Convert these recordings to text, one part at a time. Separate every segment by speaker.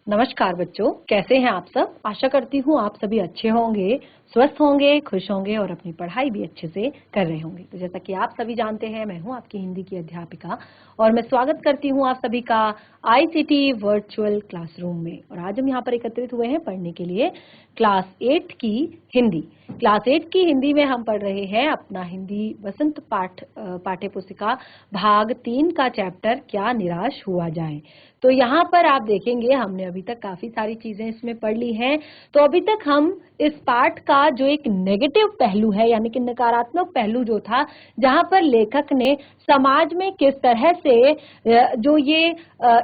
Speaker 1: नमस्कार बच्चों, कैसे हैं आप सब। आशा करती हूँ आप सभी अच्छे होंगे, स्वस्थ होंगे, खुश होंगे और अपनी पढ़ाई भी अच्छे से कर रहे होंगे। तो जैसा कि आप सभी जानते हैं, मैं हूँ आपकी हिंदी की अध्यापिका और मैं स्वागत करती हूँ आप सभी का आईसीटी वर्चुअल क्लासरूम में। और आज हम यहाँ पर एकत्रित हुए हैं पढ़ने के लिए क्लास 8 की हिंदी। क्लास 8 की हिंदी में हम पढ़ रहे हैं अपना हिंदी वसंत पाठ्य पुस्तिका भाग 3 का चैप्टर क्या निराश हुआ जाए। तो यहाँ पर आप देखेंगे हमने अभी तक काफी सारी चीजें इसमें पढ़ ली हैं। तो अभी तक हम इस पाठ का जो एक नेगेटिव पहलू है यानी कि नकारात्मक पहलू जो था, जहाँ पर लेखक ने समाज में किस तरह से जो ये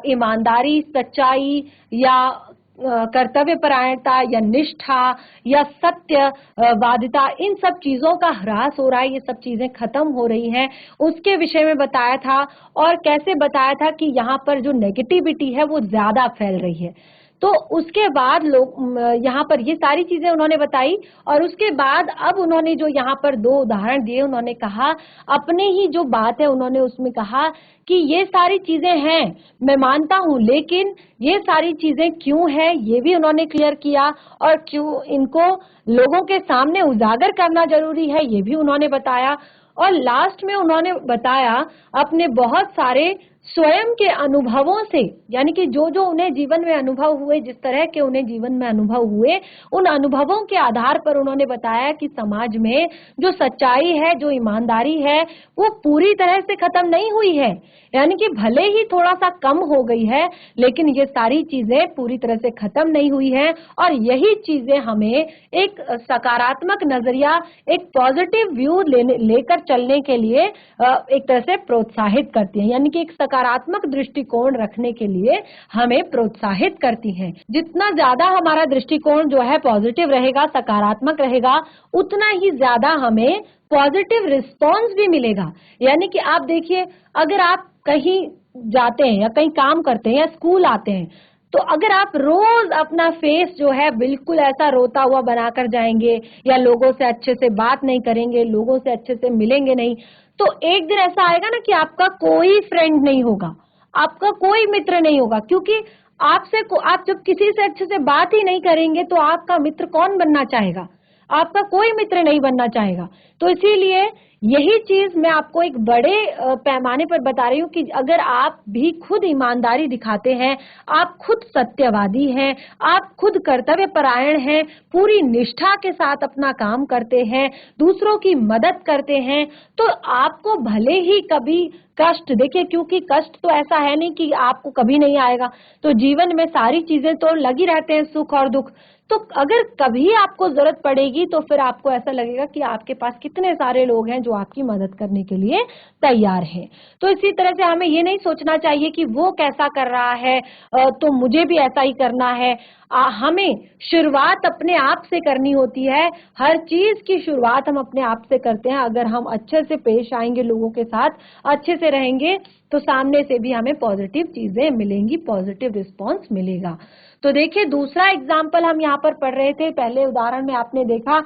Speaker 1: ईमानदारी, सच्चाई या कर्तव्य परायणता या निष्ठा या सत्यवादिता, इन सब चीजों का ह्रास हो रहा है, ये सब चीजें खत्म हो रही हैं, उसके विषय में बताया था। और कैसे बताया था कि यहाँ पर जो नेगेटिविटी है वो ज्यादा फैल रही है। तो उसके बाद लोग यहाँ पर ये सारी चीजें उन्होंने बताई और उसके बाद अब उन्होंने जो यहाँ पर 2 उदाहरण दिए, उन्होंने कहा अपने ही जो बात है उन्होंने उसमें कहा कि ये सारी चीजें हैं, मैं मानता हूं, लेकिन ये सारी चीजें क्यों है ये भी उन्होंने क्लियर किया और क्यों इनको लोगों के सामने उजागर करना जरूरी है ये भी उन्होंने बताया। और लास्ट में उन्होंने बताया अपने बहुत सारे स्वयं के अनुभवों से, यानी कि जो जो उन्हें जीवन में अनुभव हुए, जिस तरह के उन्हें जीवन में अनुभव हुए, उन अनुभवों के आधार पर उन्होंने बताया कि समाज में जो सच्चाई है, जो ईमानदारी है, वो पूरी तरह से खत्म नहीं हुई है, यानी कि भले ही थोड़ा सा कम हो गई है, लेकिन ये सारी चीजें पूरी तरह से खत्म नहीं हुई है। और यही चीजें हमें एक सकारात्मक नजरिया, एक पॉजिटिव व्यू लेकर चलने के लिए एक तरह से प्रोत्साहित करती हैं, यानी कि एक सकारात्मक दृष्टिकोण रखने के लिए हमें प्रोत्साहित करती हैं। जितना ज्यादा हमारा दृष्टिकोण जो है पॉजिटिव रहेगा, सकारात्मक रहेगा, उतना ही ज्यादा हमें पॉजिटिव रिस्पॉन्स भी मिलेगा। यानी कि आप देखिए, अगर आप कहीं जाते हैं या कहीं काम करते हैं या स्कूल आते हैं, तो अगर आप रोज अपना फेस जो है बिल्कुल ऐसा रोता हुआ बनाकर जाएंगे या लोगों से अच्छे से बात नहीं करेंगे, लोगों से अच्छे से मिलेंगे नहीं, तो एक दिन ऐसा आएगा ना कि आपका कोई फ्रेंड नहीं होगा, आपका कोई मित्र नहीं होगा, क्योंकि आप जब किसी से अच्छे से बात ही नहीं करेंगे तो आपका मित्र कौन बनना चाहेगा, आपका कोई मित्र नहीं बनना चाहेगा। तो इसीलिए यही चीज मैं आपको एक बड़े पैमाने पर बता रही हूँ कि अगर आप भी खुद ईमानदारी दिखाते हैं, आप खुद सत्यवादी हैं, आप खुद कर्तव्य परायण हैं, पूरी निष्ठा के साथ अपना काम करते हैं, दूसरों की मदद करते हैं, तो आपको भले ही कभी कष्ट, देखिए क्योंकि कष्ट तो ऐसा है नहीं कि आपको कभी नहीं आएगा, तो जीवन में सारी चीजें तो लगी रहते हैं, सुख और दुख। तो अगर कभी आपको जरूरत पड़ेगी तो फिर आपको ऐसा लगेगा कि आपके पास कितने सारे लोग हैं जो आपकी मदद करने के लिए तैयार हैं। तो इसी तरह से हमें ये नहीं सोचना चाहिए कि वो कैसा कर रहा है तो मुझे भी ऐसा ही करना है। हमें शुरुआत अपने आप से करनी होती है, हर चीज की शुरुआत हम अपने आप से करते हैं। अगर हम अच्छे से पेश आएंगे, लोगों के साथ अच्छे से रहेंगे, तो सामने से भी हमें पॉजिटिव चीजें मिलेंगी, पॉजिटिव रिस्पॉन्स मिलेगा। तो देखिए दूसरा एग्जाम्पल हम यहाँ पर पढ़ रहे थे, पहले उदाहरण में आपने देखा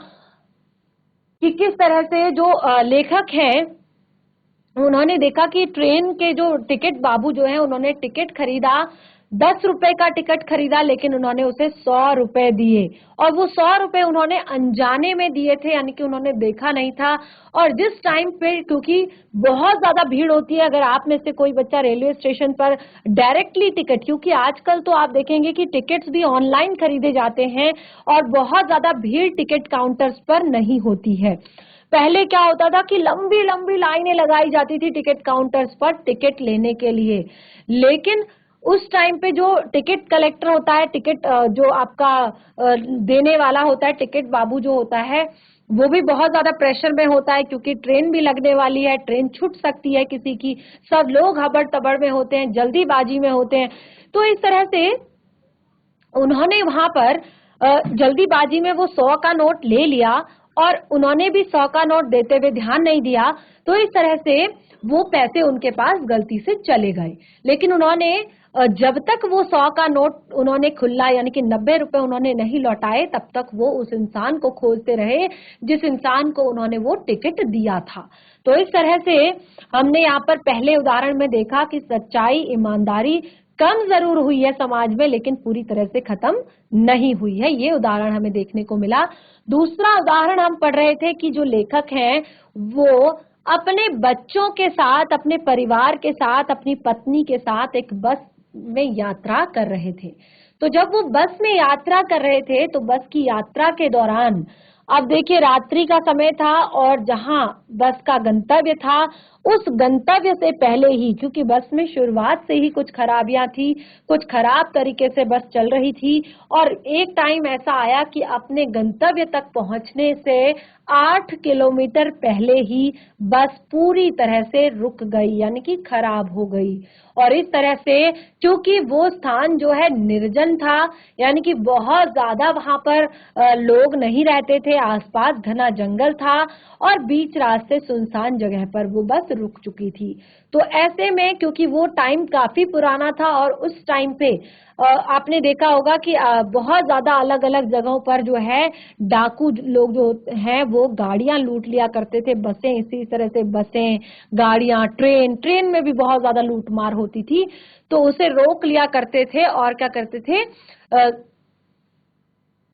Speaker 1: कि किस तरह से जो लेखक हैं उन्होंने देखा कि ट्रेन के जो टिकट बाबू जो है, उन्होंने टिकट खरीदा, 10 रुपए का टिकट खरीदा, लेकिन उन्होंने उसे 100 रुपए दिए और वो 100 रुपए उन्होंने अनजाने में दिए थे, यानी कि उन्होंने देखा नहीं था। और जिस टाइम पे, क्योंकि बहुत ज्यादा भीड़ होती है, अगर आप में से कोई बच्चा रेलवे स्टेशन पर डायरेक्टली टिकट, क्योंकि आजकल तो आप देखेंगे कि टिकट्स भी ऑनलाइन खरीदे जाते हैं और बहुत ज्यादा भीड़ टिकट काउंटर्स पर नहीं होती है। पहले क्या होता था कि लंबी लंबी लाइनें लगाई जाती थी टिकट काउंटर्स पर टिकट लेने के लिए, लेकिन उस टाइम पे जो टिकट कलेक्टर होता है, टिकट जो आपका देने वाला होता है, टिकट बाबू जो होता है, वो भी बहुत ज्यादा प्रेशर में होता है, क्योंकि ट्रेन भी लगने वाली है, ट्रेन छूट सकती है किसी की, सब लोग हबड़ तबड़ में होते हैं, जल्दीबाजी में होते हैं। तो इस तरह से उन्होंने वहां पर जल्दीबाजी में वो 100 का नोट ले लिया और उन्होंने भी 100 का नोट देते हुए ध्यान नहीं दिया, तो इस तरह से वो पैसे उनके पास गलती से चले गए। लेकिन उन्होंने जब तक वो 100 का नोट उन्होंने खुला, यानी कि 90 रुपए उन्होंने नहीं लौटाए, तब तक वो उस इंसान को खोजते रहे जिस इंसान को उन्होंने वो टिकट दिया था। तो इस तरह से हमने यहाँ पर पहले उदाहरण में देखा कि सच्चाई, ईमानदारी कम जरूर हुई है समाज में, लेकिन पूरी तरह से खत्म नहीं हुई है। ये उदाहरण हमें देखने को मिला। दूसरा उदाहरण हम पढ़ रहे थे कि जो लेखक हैं वो अपने बच्चों के साथ, अपने परिवार के साथ, अपनी पत्नी के साथ एक बस में यात्रा कर रहे थे। तो जब वो बस में यात्रा कर रहे थे तो बस की यात्रा के दौरान, अब देखिए रात्रि का समय था और जहां बस का गंतव्य था उस गंतव्य से पहले ही, क्योंकि बस में शुरुआत से ही कुछ खराबियां थी, कुछ खराब तरीके से बस चल रही थी और एक टाइम ऐसा आया कि अपने गंतव्य तक पहुंचने से 8 किलोमीटर पहले ही बस पूरी तरह से रुक गई, यानी कि खराब हो गई। और इस तरह से क्योंकि वो स्थान जो है निर्जन था, यानी कि बहुत ज्यादा वहां पर लोग नहीं रहते थे, आसपास घना जंगल था और बीच रास्ते सुनसान जगह पर वो बस रुक चुकी थी। तो ऐसे में क्योंकि वो टाइम काफी पुराना था और उस टाइम पे आपने देखा होगा कि बहुत ज्यादा अलग अलग जगहों पर जो है डाकू लोग जो हैं वो गाड़ियां लूट लिया करते थे, बसें, इसी तरह से बसें, गाड़ियां, ट्रेन में भी बहुत ज्यादा लूटमार होती थी। तो उसे रोक लिया करते थे और क्या करते थे,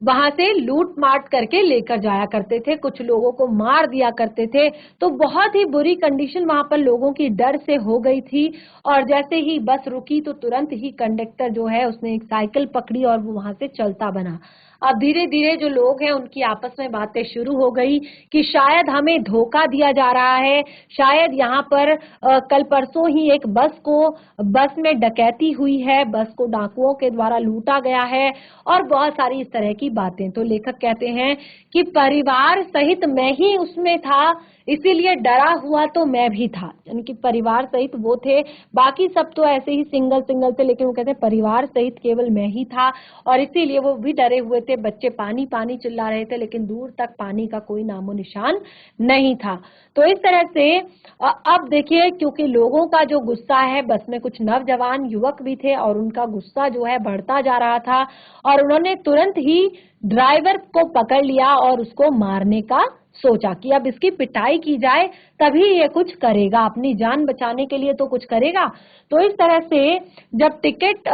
Speaker 1: वहां से लूट मार करके लेकर जाया करते थे, कुछ लोगों को मार दिया करते थे। तो बहुत ही बुरी कंडीशन वहां पर लोगों की डर से हो गई थी। और जैसे ही बस रुकी तो तुरंत ही कंडक्टर जो है उसने एक साइकिल पकड़ी और वो वहां से चलता बना। अब धीरे धीरे जो लोग हैं उनकी आपस में बातें शुरू हो गई कि शायद हमें धोखा दिया जा रहा है, शायद यहाँ पर कल परसों ही एक बस में डकैती हुई है, बस को डाकुओं के द्वारा लूटा गया है और बहुत सारी इस तरह की बातें। तो लेखक कहते हैं कि परिवार सहित मैं ही उसमें था, इसीलिए डरा हुआ तो मैं भी था। यानी कि परिवार सहित वो थे, बाकी सब तो ऐसे ही सिंगल थे, लेकिन वो कहते हैं परिवार सहित केवल मैं ही था और इसीलिए वो भी डरे हुए थे। बच्चे पानी पानी चिल्ला रहे थे, लेकिन दूर तक पानी का कोई नामो निशान नहीं था। तो इस तरह से अब देखिए, क्योंकि लोगों का जो गुस्सा है, बस में कुछ नौजवान युवक भी थे और उनका गुस्सा जो है बढ़ता जा रहा था और उन्होंने तुरंत ही ड्राइवर को पकड़ लिया और उसको मारने का सोचा कि अब इसकी पिटाई की जाए तभी ये कुछ करेगा, अपनी जान बचाने के लिए तो कुछ करेगा। तो इस तरह से जब टिकट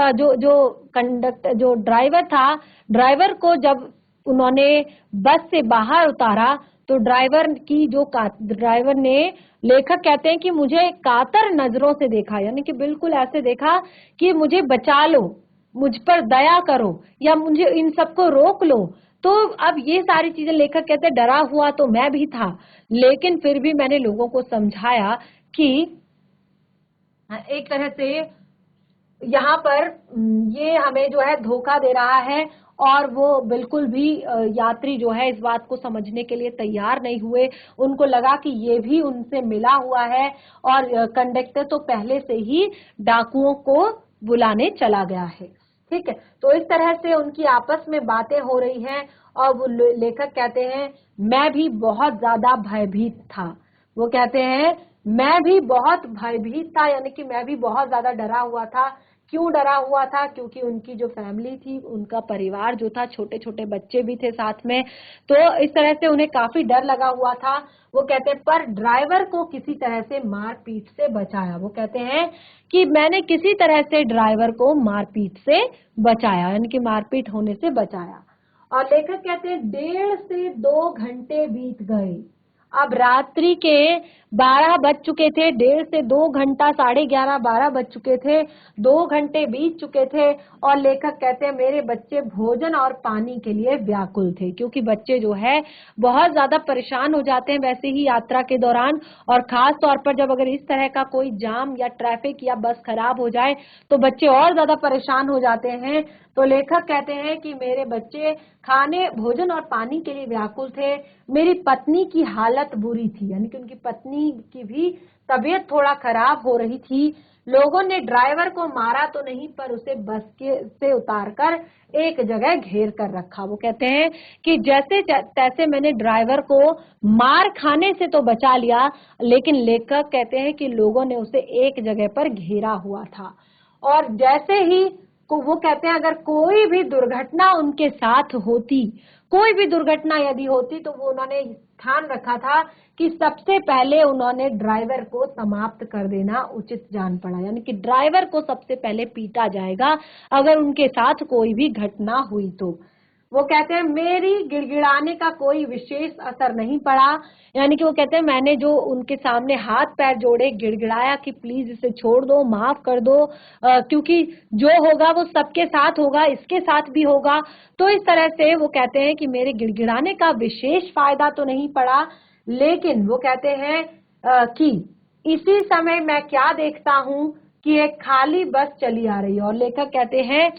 Speaker 1: जो ड्राइवर था, ड्राइवर को जब उन्होंने बस से बाहर उतारा तो ड्राइवर ने, लेखक कहते हैं कि मुझे कातर नजरों से देखा, यानी कि बिल्कुल ऐसे देखा कि मुझे बचा लो, मुझ पर दया करो या मुझे इन सबको रोक लो। तो अब ये सारी चीजें, लेखक कहते हैं डरा हुआ तो मैं भी था, लेकिन फिर भी मैंने लोगों को समझाया कि एक तरह से यहाँ पर ये हमें जो है धोखा दे रहा है और वो बिल्कुल भी यात्री जो है इस बात को समझने के लिए तैयार नहीं हुए। उनको लगा कि ये भी उनसे मिला हुआ है और कंडक्टर तो पहले से ही डाकुओं को बुलाने चला गया है। ठीक है, तो इस तरह से उनकी आपस में बातें हो रही हैं और वो लेखक कहते हैं मैं भी बहुत ज्यादा भयभीत था। वो कहते हैं मैं भी बहुत भयभीत था, यानी कि मैं भी बहुत ज्यादा डरा हुआ था। क्यों डरा हुआ था? क्योंकि उनकी जो फैमिली थी, उनका परिवार जो था, छोटे छोटे बच्चे भी थे साथ में, तो इस तरह से उन्हें काफी डर लगा हुआ था। वो कहते हैं पर ड्राइवर को किसी तरह से मारपीट से बचाया। वो कहते हैं कि मैंने किसी तरह से ड्राइवर को मारपीट से बचाया, यानी कि मारपीट होने से बचाया। और लेखक कहते हैं 1.5 से 2 घंटे बीत गए। अब रात्रि के 12 बज चुके थे, 1.5 से 2 घंटा, 11:30 12 बज चुके थे, 2 घंटे बीत चुके थे और लेखक कहते हैं मेरे बच्चे भोजन और पानी के लिए व्याकुल थे, क्योंकि बच्चे जो है बहुत ज्यादा परेशान हो जाते हैं वैसे ही यात्रा के दौरान, और खास तौर पर जब अगर इस तरह का कोई जाम या ट्रैफिक या बस खराब हो जाए तो बच्चे और ज्यादा परेशान हो जाते हैं। तो लेखक कहते हैं कि मेरे बच्चे खाने, भोजन और पानी के लिए व्याकुल थे। मेरी पत्नी की हालत बुरी थी, यानी कि उनकी पत्नी की भी तबीयत थोड़ा खराब हो रही थी। लोगों ने ड्राइवर को मारा तो नहीं, पर उसे बस से उतारकर एक जगह घेर कर रखा। वो कहते हैं कि जैसे तैसे मैंने ड्राइवर को मार खाने से तो बचा लिया, लेकिन लेखक कहते हैं कि लोगों ने उसे एक जगह पर घेरा हुआ था और जैसे ही वो कहते हैं अगर कोई भी दुर्घटना उनके साथ होती, कोई भी दुर्घटना यदि होती, तो वो उन्होंने ध्यान रखा था कि सबसे पहले उन्होंने ड्राइवर को समाप्त कर देना उचित जान पड़ा, यानी कि ड्राइवर को सबसे पहले पीटा जाएगा अगर उनके साथ कोई भी घटना हुई तो। वो कहते हैं मेरी गिड़गिड़ाने का कोई विशेष असर नहीं पड़ा, यानी कि वो कहते हैं मैंने जो उनके सामने हाथ पैर जोड़े, गिड़गिड़ाया कि प्लीज इसे छोड़ दो, माफ कर दो, क्योंकि जो होगा वो सबके साथ होगा, इसके साथ भी होगा। तो इस तरह से वो कहते हैं कि मेरे गिड़गिड़ाने का विशेष फायदा तो नहीं पड़ा, लेकिन वो कहते हैं कि इसी समय मैं क्या देखता हूं कि एक खाली बस चली आ रही है। और लेखक कहते हैं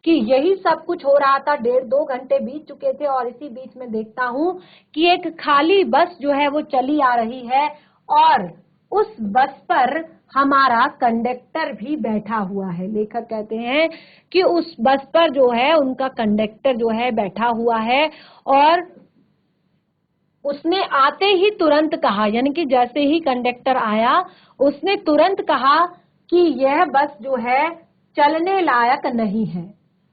Speaker 1: कि यही सब कुछ हो रहा था, 1.5-2 घंटे बीत चुके थे और इसी बीच में देखता हूं कि एक खाली बस जो है वो चली आ रही है और उस बस पर हमारा कंडक्टर भी बैठा हुआ है। लेखक कहते हैं कि उस बस पर जो है उनका कंडक्टर जो है बैठा हुआ है और उसने आते ही तुरंत कहा, यानी कि जैसे ही कंडक्टर आया उसने तुरंत कहा कि यह बस जो है चलने लायक नहीं है।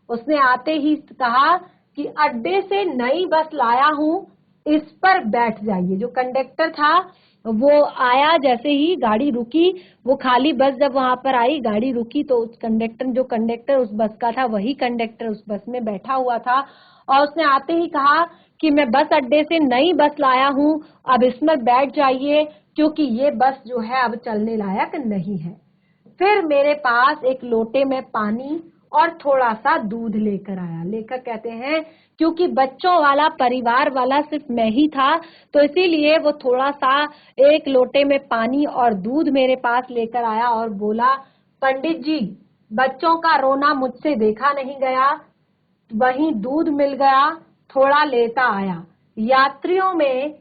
Speaker 1: उसने आते ही कहा कि अड्डे से नई बस लाया हूं, इस पर बैठ जाइए। जो कंडक्टर था वो आया, जैसे ही गाड़ी रुकी, वो खाली बस जब वहां पर आई, गाड़ी रुकी, तो उस कंडक्टर उस बस का था, वही कंडक्टर उस बस में बैठा हुआ था और उसने आते ही कहा कि मैं बस अड्डे से नई बस लाया हूं, अब इसमें बैठ जाइए क्योंकि ये बस जो है अब चलने लायक नहीं है। फिर मेरे पास एक लोटे में पानी और थोड़ा सा दूध लेकर आया। लेखक कहते हैं क्योंकि बच्चों वाला परिवार वाला सिर्फ मैं ही था, तो इसीलिए वो थोड़ा सा एक लोटे में पानी और दूध मेरे पास लेकर आया और बोला, पंडित जी, बच्चों का रोना मुझसे देखा नहीं गया, वहीं दूध मिल गया, थोड़ा लेता आया। यात्रियों में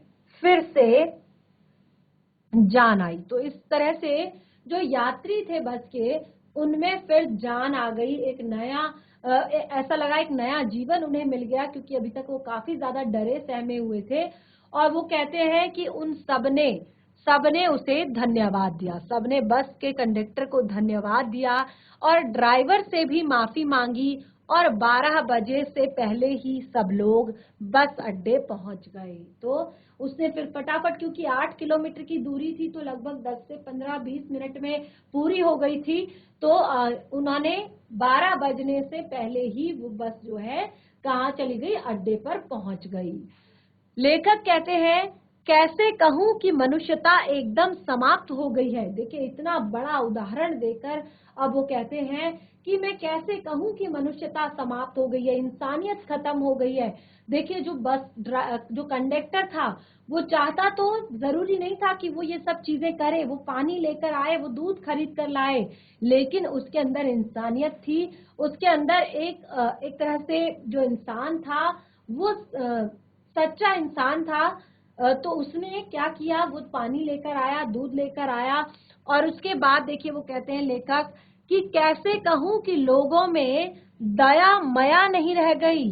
Speaker 1: फिर से जान आई। तो इस तरह से जो यात्री थे बस के, उनमें फिर जान आ गई, एक नया ऐसा लगा एक नया जीवन उन्हें मिल गया, क्योंकि अभी तक वो काफी ज्यादा डरे सहमे हुए थे। और वो कहते हैं कि उन सबने उसे धन्यवाद दिया, सबने बस के कंडक्टर को धन्यवाद दिया और ड्राइवर से भी माफी मांगी और 12 बजे से पहले ही सब लोग बस अड्डे पहुंच गए। तो उसने फिर फटाफट, क्योंकि 8 किलोमीटर की दूरी थी तो लगभग 10 से 15-20 मिनट में पूरी हो गई थी, तो उन्होंने 12 बजने से पहले ही वो बस जो है कहाँ चली गई, अड्डे पर पहुंच गई। लेखक कहते हैं कैसे कहूं कि मनुष्यता एकदम समाप्त हो गई है। देखिए इतना बड़ा उदाहरण देकर अब वो कहते हैं कि मैं कैसे कहूं कि मनुष्यता समाप्त हो गई है, इंसानियत खत्म हो गई है। देखिए जो कंडक्टर था वो चाहता तो जरूरी नहीं था कि वो ये सब चीजें करे, वो पानी लेकर आए, वो दूध खरीद कर लाए, लेकिन उसके अंदर इंसानियत थी, उसके अंदर एक तरह से जो इंसान था वो सच्चा इंसान था। तो उसने क्या किया, वो पानी लेकर आया, दूध लेकर आया और उसके बाद देखिए वो कहते हैं लेखक कि कैसे कहूं कि लोगों में दया मया नहीं रह गई,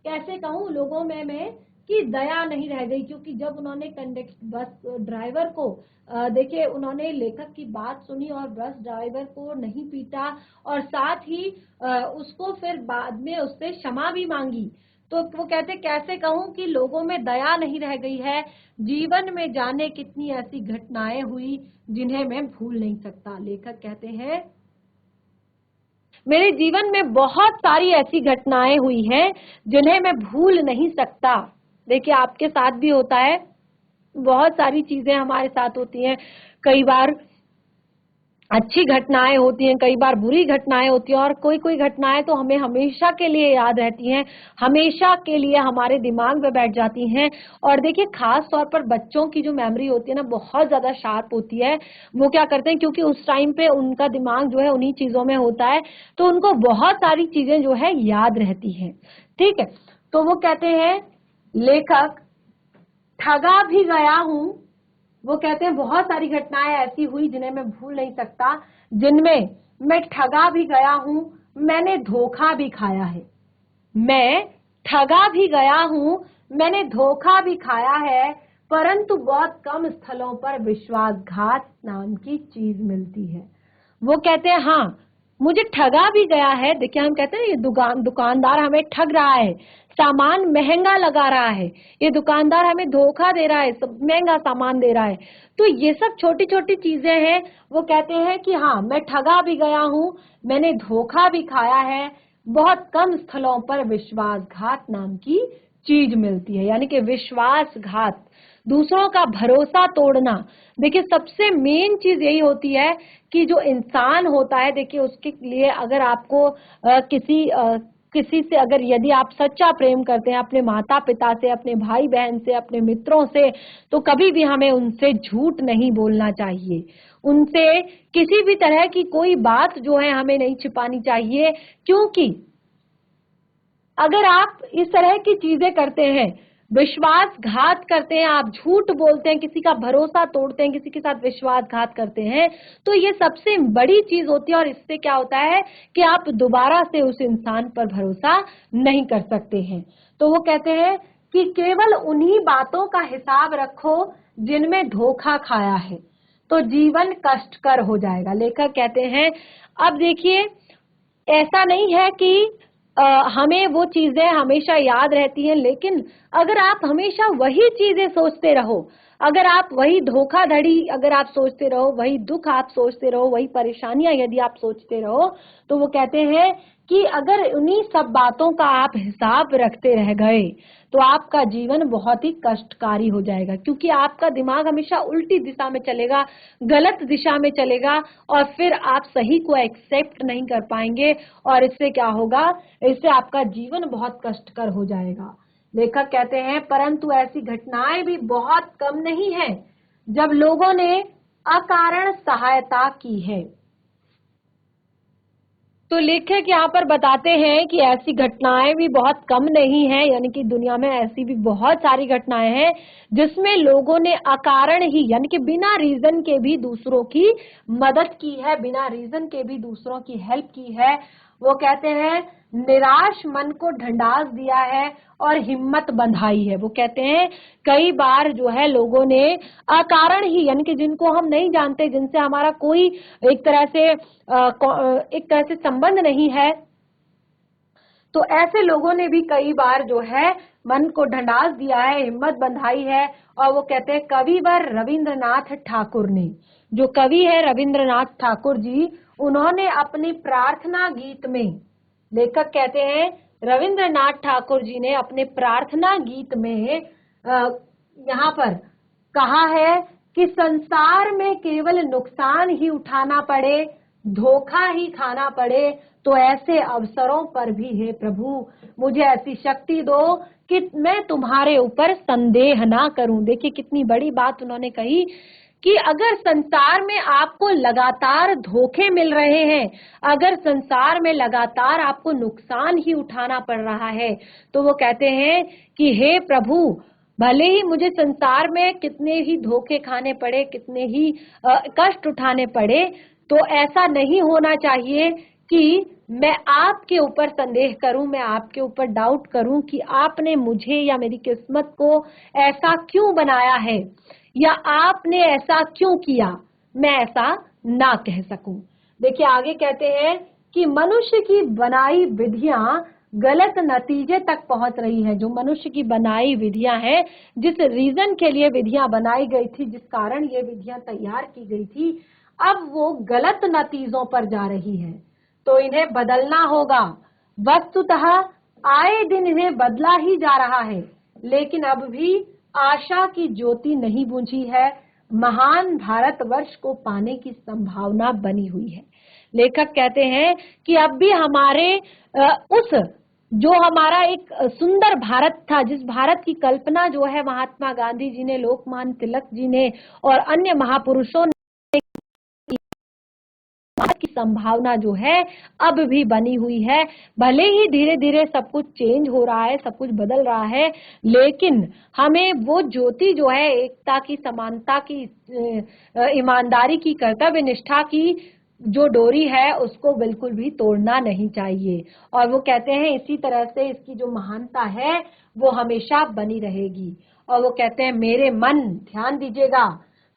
Speaker 1: कैसे कहूं लोगों में कि दया नहीं रह गई, क्योंकि जब उन्होंने बस ड्राइवर को देखिए उन्होंने लेखक की बात सुनी और बस ड्राइवर को नहीं पीटा और साथ ही उसको फिर बाद में उससे क्षमा भी मांगी। तो वो कहते कैसे कहूं कि लोगों में दया नहीं रह गई है, जीवन में जाने कितनी ऐसी घटनाएं हुई जिन्हें मैं भूल नहीं सकता। लेखक कहते हैं मेरे जीवन में बहुत सारी ऐसी घटनाएं हुई हैं जिन्हें मैं भूल नहीं सकता। देखिए आपके साथ भी होता है, बहुत सारी चीजें हमारे साथ होती हैं, कई बार अच्छी घटनाएं होती हैं, कई बार बुरी घटनाएं होती हैं और कोई घटनाएं तो हमें हमेशा के लिए याद रहती हैं, हमेशा के लिए हमारे दिमाग में बैठ जाती हैं। और देखिए खास तौर पर बच्चों की जो मेमोरी होती है ना, बहुत ज्यादा शार्प होती है। वो क्या करते हैं, क्योंकि उस टाइम पे उनका दिमाग जो है उन्हीं चीजों में होता है, तो उनको बहुत सारी चीजें जो है याद रहती हैं। ठीक है, तो वो कहते हैं लेखक ठगा भी गया हूं। वो कहते हैं बहुत सारी घटनाएं ऐसी हुई जिन्हें मैं भूल नहीं सकता, जिनमें मैं ठगा भी गया हूं, मैंने धोखा भी खाया है। मैं ठगा भी गया हूं, मैंने धोखा भी खाया है, परंतु बहुत कम स्थलों पर विश्वासघात नाम की चीज मिलती है। वो कहते हैं हाँ, मुझे ठगा भी गया है। देखिए हम कहते हैं ये दुकानदार हमें ठग रहा है, सामान महंगा लगा रहा है, ये दुकानदार हमें धोखा दे रहा है, सब महंगा सामान दे रहा है। तो ये सब छोटी छोटी चीजें हैं। वो कहते हैं कि हाँ मैं ठगा भी गया हूँ, मैंने धोखा भी खाया है, बहुत कम स्थलों पर विश्वासघात नाम की चीज मिलती है। यानी कि विश्वासघात, दूसरों का भरोसा तोड़ना। देखिए सबसे मेन चीज यही होती है कि जो इंसान होता है, देखिए उसके लिए अगर आपको किसी से अगर यदि आप सच्चा प्रेम करते हैं, अपने माता पिता से, अपने भाई बहन से, अपने मित्रों से, तो कभी भी हमें उनसे झूठ नहीं बोलना चाहिए। उनसे किसी भी तरह की कोई बात जो है हमें नहीं छिपानी चाहिए, क्योंकि अगर आप इस तरह की चीजें करते हैं, विश्वासघात करते हैं, आप झूठ बोलते हैं, किसी का भरोसा तोड़ते हैं, किसी के साथ विश्वासघात करते हैं, तो ये सबसे बड़ी चीज होती है। और इससे क्या होता है कि आप दोबारा से उस इंसान पर भरोसा नहीं कर सकते हैं। तो वो कहते हैं कि केवल उन्हीं बातों का हिसाब रखो जिनमें धोखा खाया है, तो जीवन कष्टकर हो जाएगा। लेखक कहते हैं, अब देखिए ऐसा नहीं है कि हमें वो चीजें हमेशा याद रहती हैं, लेकिन अगर आप हमेशा वही चीजें सोचते रहो, अगर आप वही धोखाधड़ी अगर आप सोचते रहो, वही दुख आप सोचते रहो, वही परेशानियां यदि आप सोचते रहो, तो वो कहते हैं कि अगर उन्हीं सब बातों का आप हिसाब रखते रह गए तो आपका जीवन बहुत ही कष्टकारी हो जाएगा, क्योंकि आपका दिमाग हमेशा उल्टी दिशा में चलेगा, गलत दिशा में चलेगा, और फिर आप सही को एक्सेप्ट नहीं कर पाएंगे। और इससे क्या होगा, इससे आपका जीवन बहुत कष्टकर हो जाएगा। लेखक कहते हैं, परंतु ऐसी घटनाएं भी बहुत कम नहीं है जब लोगों ने अकारण सहायता की है। तो लेखक यहाँ पर बताते हैं कि ऐसी घटनाएं भी बहुत कम नहीं है, यानी कि दुनिया में ऐसी भी बहुत सारी घटनाएं हैं जिसमें लोगों ने अकारण ही, यानी कि बिना रीजन के भी दूसरों की मदद की है, बिना रीजन के भी दूसरों की हेल्प की है। वो कहते हैं निराश मन को ढंढास दिया है और हिम्मत बंधाई है। वो कहते हैं कई बार जो है लोगों ने अकारण ही, यानी कि जिनको हम नहीं जानते, जिनसे हमारा कोई एक तरह से संबंध नहीं है, तो ऐसे लोगों ने भी कई बार जो है मन को ढंढास दिया है, हिम्मत बंधाई है। और वो कहते हैं कविवर रविंद्रनाथ ठाकुर ने, जो कवि है रविंद्रनाथ ठाकुर जी, उन्होंने अपनी प्रार्थना गीत में, लेखक कहते हैं रविंद्रनाथ ठाकुर जी ने अपने प्रार्थना गीत में यहाँ पर कहा है कि संसार में केवल नुकसान ही उठाना पड़े, धोखा ही खाना पड़े, तो ऐसे अवसरों पर भी हे प्रभु मुझे ऐसी शक्ति दो कि मैं तुम्हारे ऊपर संदेह ना करूं। देखिए कितनी बड़ी बात उन्होंने कही कि अगर संसार में आपको लगातार धोखे मिल रहे हैं, अगर संसार में लगातार आपको नुकसान ही उठाना पड़ रहा है, तो वो कहते हैं कि हे प्रभु भले ही मुझे संसार में कितने ही धोखे खाने पड़े, कितने ही कष्ट उठाने पड़े, तो ऐसा नहीं होना चाहिए कि मैं आपके ऊपर संदेह करूं, मैं आपके ऊपर डाउट करूं कि आपने मुझे या मेरी किस्मत को ऐसा क्यों बनाया है, या आपने ऐसा क्यों किया, मैं ऐसा ना कह सकूं। देखिए आगे कहते हैं कि मनुष्य की बनाई विधियां गलत नतीजे तक पहुंच रही है। जो मनुष्य की बनाई विधियां हैं, जिस रीजन के लिए विधियां बनाई गई थी, जिस कारण ये विधियां तैयार की गई थी, अब वो गलत नतीजों पर जा रही है, तो इन्हें बदलना होगा। वस्तुतः आए दिन इन्हें बदला ही जा रहा है, लेकिन अब भी आशा की ज्योति नहीं बुझी है, महान भारतवर्ष को पाने की संभावना बनी हुई है। लेखक कहते हैं कि अब भी हमारे जो हमारा एक सुंदर भारत था, जिस भारत की कल्पना जो है महात्मा गांधी जी ने, लोकमान्य तिलक जी ने और अन्य महापुरुषों ने, की संभावना जो है अब भी बनी हुई है। भले ही धीरे धीरे सब कुछ चेंज हो रहा है, सब कुछ बदल रहा है, लेकिन हमें वो ज्योति जो है एकता की, समानता की, ईमानदारी की, कर्तव्य निष्ठा की जो डोरी है उसको बिल्कुल भी तोड़ना नहीं चाहिए। और वो कहते हैं इसी तरह से इसकी जो महानता है वो हमेशा बनी रहेगी। और वो कहते हैं मेरे मन, ध्यान दीजिएगा,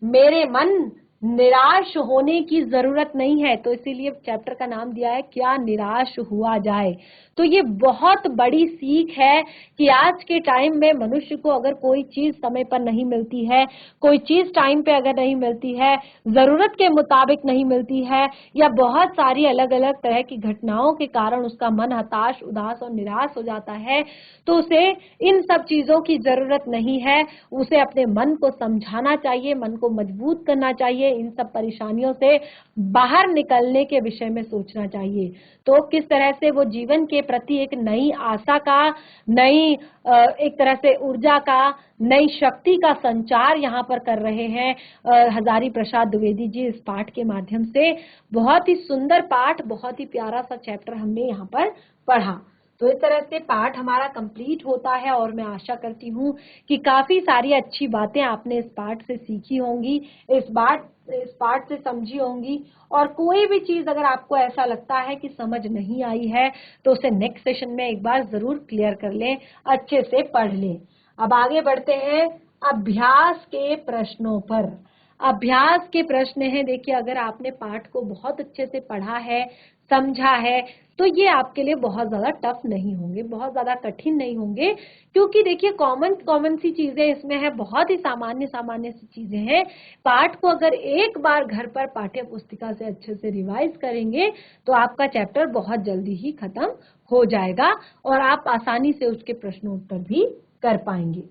Speaker 1: मेरे मन निराश होने की जरूरत नहीं है। तो इसीलिए चैप्टर का नाम दिया है क्या निराश हुआ जाए। तो ये बहुत बड़ी सीख है कि आज के टाइम में मनुष्य को अगर कोई चीज समय पर नहीं मिलती है, कोई चीज टाइम पे अगर नहीं मिलती है, जरूरत के मुताबिक नहीं मिलती है, या बहुत सारी अलग अलग तरह की घटनाओं के कारण उसका मन हताश, उदास और निराश हो जाता है, तो उसे इन सब चीजों की जरूरत नहीं है। उसे अपने मन को समझाना चाहिए, मन को मजबूत करना चाहिए, इन सब परेशानियों से बाहर निकलने के विषय में सोचना चाहिए। तो किस तरह से वो जीवन के प्रति एक नई आशा का, नई एक तरह से ऊर्जा का, नई शक्ति का संचार यहाँ पर कर रहे हैं हजारी प्रसाद द्विवेदी जी इस पाठ के माध्यम से। बहुत ही सुंदर पाठ, बहुत ही प्यारा सा चैप्टर हमने यहाँ पर पढ़ा। तो इस तरह से पाठ हमारा कंप्लीट होता है और मैं आशा करती हूँ कि काफी सारी अच्छी बातें आपने इस पाठ से सीखी होंगी, इस पाठ से समझी होंगी। और कोई भी चीज अगर आपको ऐसा लगता है कि समझ नहीं आई है तो उसे नेक्स्ट सेशन में एक बार जरूर क्लियर कर लें, अच्छे से पढ़ लें। अब आगे बढ़ते हैं अभ्यास के प्रश्नों पर। अभ्यास के प्रश्न हैं, देखिए अगर आपने पाठ को बहुत अच्छे से पढ़ा है, समझा है, तो ये आपके लिए बहुत ज्यादा टफ नहीं होंगे, बहुत ज्यादा कठिन नहीं होंगे, क्योंकि देखिए कॉमन सी चीजें इसमें है, बहुत ही सामान्य सी चीजें हैं। पाठ को अगर एक बार घर पर पाठ्य पुस्तिका से अच्छे से रिवाइज करेंगे तो आपका चैप्टर बहुत जल्दी ही खत्म हो जाएगा और आप आसानी से उसके प्रश्नोत्तर भी कर पाएंगे।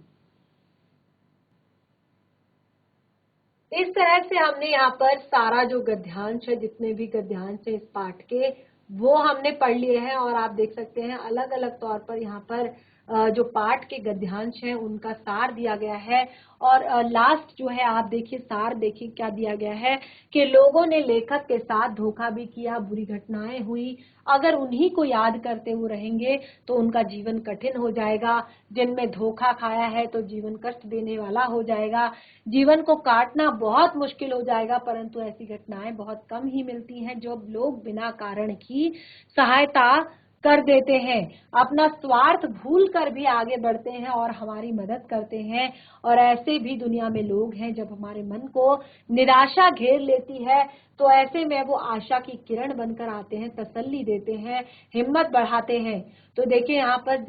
Speaker 1: इस तरह से हमने यहाँ पर सारा जो गद्यांश है, जितने भी गद्यांश है इस पाठ के, वो हमने पढ़ लिए हैं। और आप देख सकते हैं अलग अलग तौर पर यहाँ पर जो पाठ के गद्यांश हैं उनका सार दिया गया है। और लास्ट जो है आप देखिए सार, देखिए क्या दिया गया है कि लोगों ने लेखक के साथ धोखा भी किया, बुरी घटनाएं हुई, अगर उन्हीं को याद करते हुए रहेंगे तो उनका जीवन कठिन हो जाएगा। जिनमें धोखा खाया है तो जीवन कष्ट देने वाला हो जाएगा, जीवन को काटना बहुत मुश्किल हो जाएगा। परंतु ऐसी घटनाएं बहुत कम ही मिलती हैं जो लोग बिना कारण की सहायता कर देते हैं, अपना स्वार्थ भूल कर भी आगे बढ़ते हैं और हमारी मदद करते हैं। और ऐसे भी दुनिया में लोग हैं, जब हमारे मन को निराशा घेर लेती है तो ऐसे में वो आशा की किरण बनकर आते हैं, तसल्ली देते हैं, हिम्मत बढ़ाते हैं। तो देखिए यहाँ पर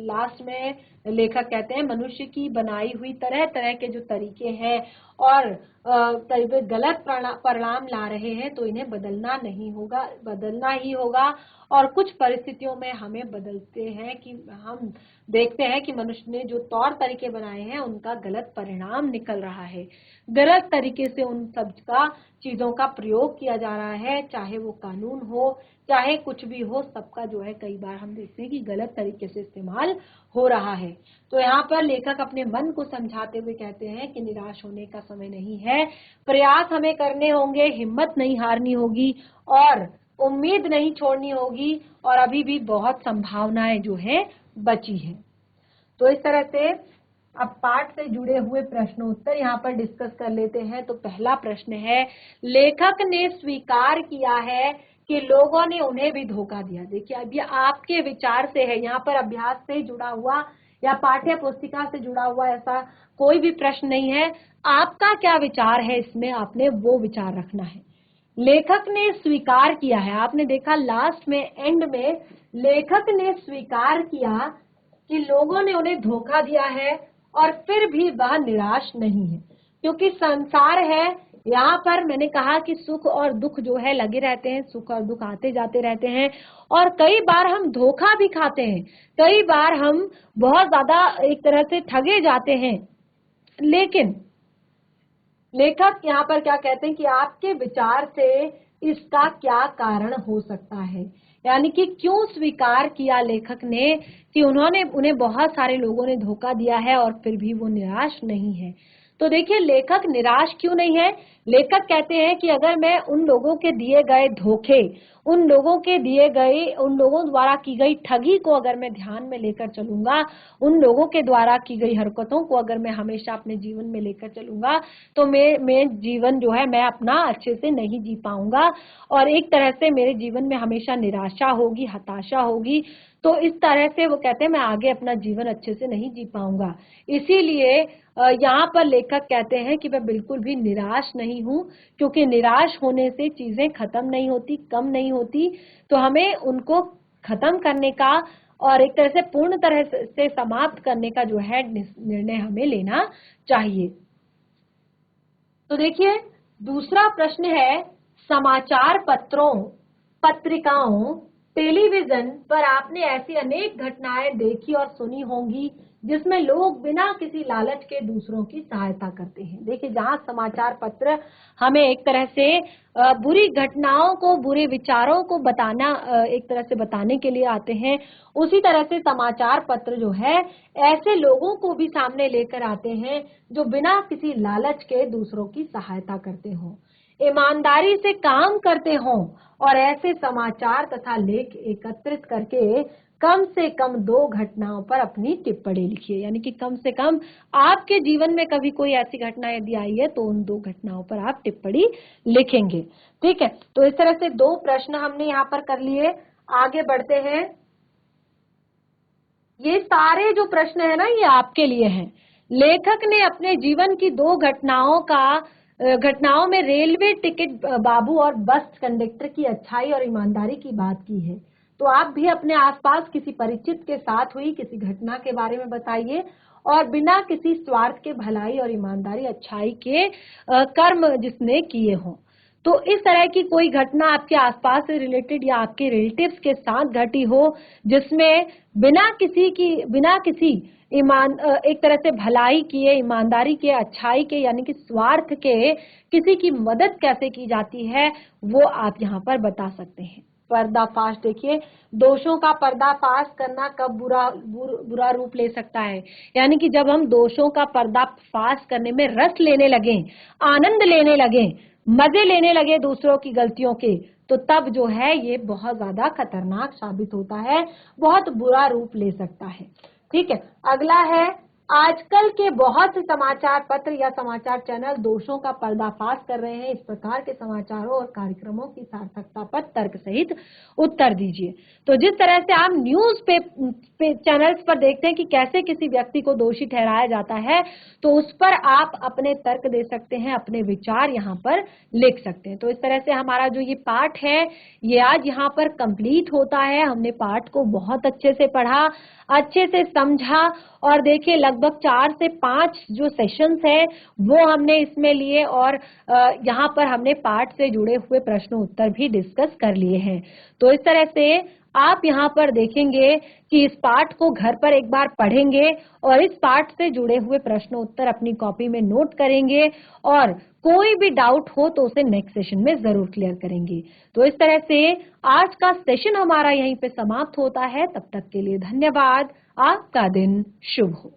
Speaker 1: लास्ट में लेखक कहते हैं मनुष्य की बनाई हुई तरह तरह के जो तरीके हैं और गलत परिणाम ला रहे हैं तो इन्हें बदलना नहीं होगा, बदलना ही होगा। और कुछ परिस्थितियों में हमें बदलते हैं कि हम देखते हैं कि मनुष्य ने जो तौर तरीके बनाए हैं उनका गलत परिणाम निकल रहा है, गलत तरीके से उन सब का चीजों का प्रयोग किया जा रहा है, चाहे वो कानून हो, चाहे कुछ भी हो, सबका जो है कई बार हम देखते हैं कि गलत तरीके से इस्तेमाल हो रहा है। तो यहाँ पर लेखक अपने मन को समझाते हुए कहते हैं कि निराश होने का समय नहीं है, प्रयास हमें करने होंगे, हिम्मत नहीं हारनी होगी और उम्मीद नहीं छोड़नी होगी, और अभी भी बहुत संभावनाएं जो है बची है। तो इस तरह से अब पाठ से जुड़े हुए प्रश्नोत्तर यहाँ पर डिस्कस कर लेते हैं। तो पहला प्रश्न है, लेखक ने स्वीकार किया है कि लोगों ने उन्हें भी धोखा दिया। देखिए अब ये आपके विचार से है, यहाँ पर अभ्यास से जुड़ा हुआ या पाठ्य पुस्तिका से जुड़ा हुआ ऐसा कोई भी प्रश्न नहीं है। आपका क्या विचार है इसमें, आपने वो विचार रखना है। लेखक ने स्वीकार किया है, आपने देखा लास्ट में, एंड में लेखक ने स्वीकार किया कि लोगों ने उन्हें धोखा दिया है और फिर भी वह निराश नहीं है, क्योंकि संसार है। यहाँ पर मैंने कहा कि सुख और दुख जो है लगे रहते हैं, सुख और दुख आते जाते रहते हैं, और कई बार हम धोखा भी खाते हैं, कई बार हम बहुत ज्यादा एक तरह से ठगे जाते हैं। लेकिन लेखक यहाँ पर क्या कहते हैं कि आपके विचार से इसका क्या कारण हो सकता है, यानी कि क्यों स्वीकार किया लेखक ने कि उन्हें बहुत सारे लोगों ने धोखा दिया है और फिर भी वो निराश नहीं है। तो देखिए लेखक निराश क्यों नहीं है। लेखक कहते हैं कि अगर मैं उन लोगों के दिए गए धोखे, उन लोगों द्वारा की गई ठगी को अगर मैं ध्यान में लेकर चलूंगा, उन लोगों के द्वारा की गई हरकतों को अगर मैं हमेशा अपने जीवन में लेकर चलूंगा तो मैं जीवन जो है मैं अपना अच्छे से नहीं जी पाऊंगा और एक तरह से मेरे जीवन में हमेशा निराशा होगी, हताशा होगी। तो इस तरह से वो कहते हैं मैं आगे अपना जीवन अच्छे से नहीं जी पाऊंगा। इसीलिए यहाँ पर लेखक कहते हैं कि मैं बिल्कुल भी निराश नहीं रही हूँ, क्योंकि निराश होने से चीजें खत्म नहीं होती, कम नहीं होती। तो हमें उनको खत्म करने का और एक तरह से पूर्ण तरह से समाप्त करने का जो है निर्णय हमें लेना चाहिए। तो देखिए, दूसरा प्रश्न है, समाचार पत्रों, पत्रिकाओं, टेलीविजन पर आपने ऐसी अनेक घटनाएं देखी और सुनी होंगी जिसमें लोग बिना किसी लालच के दूसरों की सहायता करते हैं। देखिए, जहां समाचार पत्र हमें एक तरह से बुरी घटनाओं को, बुरे विचारों को बताना, एक तरह से बताने के लिए आते हैं, उसी तरह से समाचार पत्र जो है ऐसे लोगों को भी सामने लेकर आते हैं जो बिना किसी लालच के दूसरों की सहायता करते हों, ईमानदारी से काम करते हों और ऐसे समाचार तथा लेख एकत्रित करके कम से कम 2 घटनाओं पर अपनी टिप्पणी लिखिए। यानी कि कम से कम आपके जीवन में कभी कोई ऐसी घटना यदि आई है तो उन 2 घटनाओं पर आप टिप्पणी लिखेंगे। ठीक है, तो इस तरह से 2 प्रश्न हमने यहाँ पर कर लिए। आगे बढ़ते हैं। ये सारे जो प्रश्न है ना, ये आपके लिए हैं। लेखक ने अपने जीवन की 2 घटनाओं में रेलवे टिकट बाबू और बस कंडक्टर की अच्छाई और ईमानदारी की बात की है। तो आप भी अपने आसपास किसी परिचित के साथ हुई किसी घटना के बारे में बताइए और बिना किसी स्वार्थ के भलाई और ईमानदारी, अच्छाई के कर्म जिसने किए हों। तो इस तरह की कोई घटना आपके आसपास से रिलेटेड या आपके रिलेटिव्स के साथ घटी हो जिसमें बिना किसी एक तरह से भलाई किए, ईमानदारी के, अच्छाई के, यानी कि स्वार्थ के किसी की मदद कैसे की जाती है, वो आप यहाँ पर बता सकते हैं। पर्दाफाश, देखिए, दोषों का पर्दाफाश करना कब बुरा रूप ले सकता है। यानी कि जब हम दोषों का पर्दाफाश करने में रस लेने लगे, आनंद लेने लगे, मजे लेने लगे दूसरों की गलतियों के, तो तब जो है ये बहुत ज्यादा खतरनाक साबित होता है, बहुत बुरा रूप ले सकता है। ठीक है, अगला है, आजकल के बहुत से समाचार पत्र या समाचार चैनल दोषों का पर्दाफाश कर रहे हैं। इस प्रकार के समाचारों और कार्यक्रमों की सार्थकता पर तर्क सहित उत्तर दीजिए। तो जिस तरह से आप न्यूज चैनल्स पर देखते हैं कि कैसे किसी व्यक्ति को दोषी ठहराया जाता है, तो उस पर आप अपने तर्क दे सकते हैं, अपने विचार यहाँ पर लिख सकते हैं। तो इस तरह से हमारा जो ये पाठ है ये आज यहाँ पर कंप्लीट होता है। हमने पाठ को बहुत अच्छे से पढ़ा, अच्छे से समझा और देखिए लगभग 4 से 5 जो सेशंस है वो हमने इसमें लिए और यहाँ पर हमने पाठ से जुड़े हुए प्रश्न उत्तर भी डिस्कस कर लिए हैं। तो इस तरह से आप यहाँ पर देखेंगे कि इस पाठ को घर पर एक बार पढ़ेंगे और इस पाठ से जुड़े हुए प्रश्न उत्तर अपनी कॉपी में नोट करेंगे और कोई भी डाउट हो तो उसे नेक्स्ट सेशन में जरूर क्लियर करेंगे। तो इस तरह से आज का सेशन हमारा यहीं पे समाप्त होता है। तब तक के लिए धन्यवाद। आपका दिन शुभ हो।